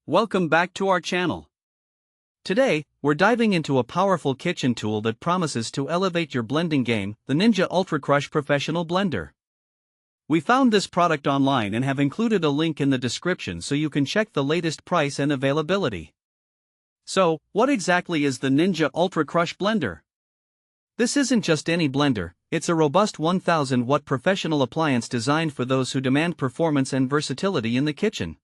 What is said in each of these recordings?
Welcome back to our channel. Today, we're diving into a powerful kitchen tool that promises to elevate your blending game, the Ninja UltraCrush Professional Blender. We found this product online and have included a link in the description so you can check the latest price and availability. So, what exactly is the Ninja UltraCrush Blender? This isn't just any blender, it's a robust 1000-watt professional appliance designed for those who demand performance and versatility in the kitchen.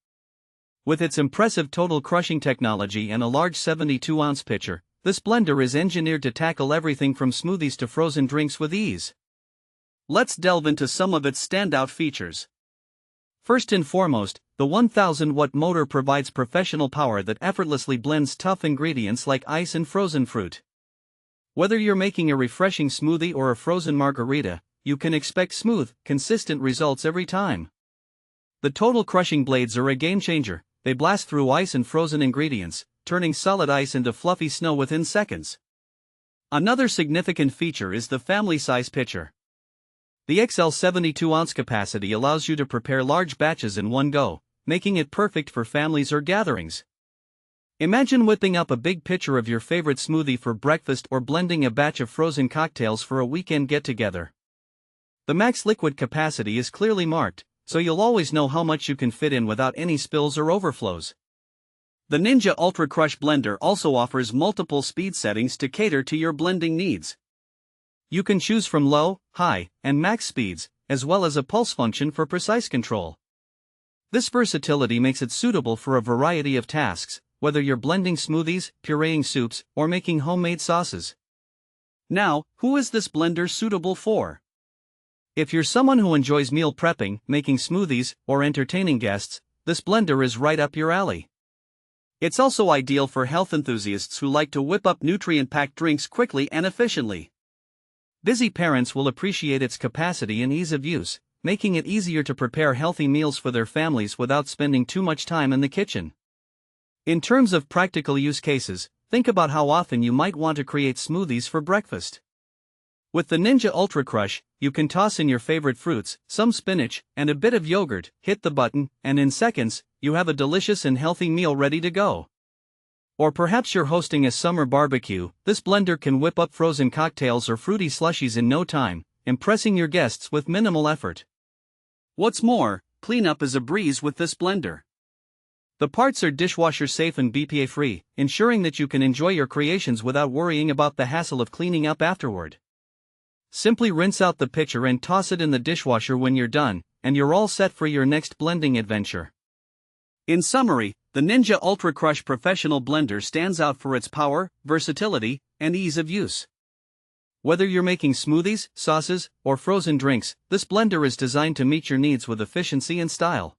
With its impressive total crushing technology and a large 72-ounce pitcher, this blender is engineered to tackle everything from smoothies to frozen drinks with ease. Let's delve into some of its standout features. First and foremost, the 1000-watt motor provides professional power that effortlessly blends tough ingredients like ice and frozen fruit. Whether you're making a refreshing smoothie or a frozen margarita, you can expect smooth, consistent results every time. The total crushing blades are a game-changer. They blast through ice and frozen ingredients, turning solid ice into fluffy snow within seconds. Another significant feature is the family-size pitcher. The XL 72-ounce capacity allows you to prepare large batches in one go, making it perfect for families or gatherings. Imagine whipping up a big pitcher of your favorite smoothie for breakfast or blending a batch of frozen cocktails for a weekend get-together. The max liquid capacity is clearly marked, so you'll always know how much you can fit in without any spills or overflows. The Ninja UltraCrush Blender also offers multiple speed settings to cater to your blending needs. You can choose from low, high, and max speeds, as well as a pulse function for precise control. This versatility makes it suitable for a variety of tasks, whether you're blending smoothies, pureeing soups, or making homemade sauces. Now, who is this blender suitable for? If you're someone who enjoys meal prepping, making smoothies, or entertaining guests, this blender is right up your alley. It's also ideal for health enthusiasts who like to whip up nutrient-packed drinks quickly and efficiently. Busy parents will appreciate its capacity and ease of use, making it easier to prepare healthy meals for their families without spending too much time in the kitchen. In terms of practical use cases, think about how often you might want to create smoothies for breakfast. With the Ninja UltraCrush, you can toss in your favorite fruits, some spinach, and a bit of yogurt, hit the button, and in seconds, you have a delicious and healthy meal ready to go. Or perhaps you're hosting a summer barbecue, this blender can whip up frozen cocktails or fruity slushies in no time, impressing your guests with minimal effort. What's more, cleanup is a breeze with this blender. The parts are dishwasher-safe and BPA-free, ensuring that you can enjoy your creations without worrying about the hassle of cleaning up afterward. Simply rinse out the pitcher and toss it in the dishwasher when you're done, and you're all set for your next blending adventure. In summary, the Ninja UltraCrush Professional Blender stands out for its power, versatility, and ease of use. Whether you're making smoothies, sauces, or frozen drinks, this blender is designed to meet your needs with efficiency and style.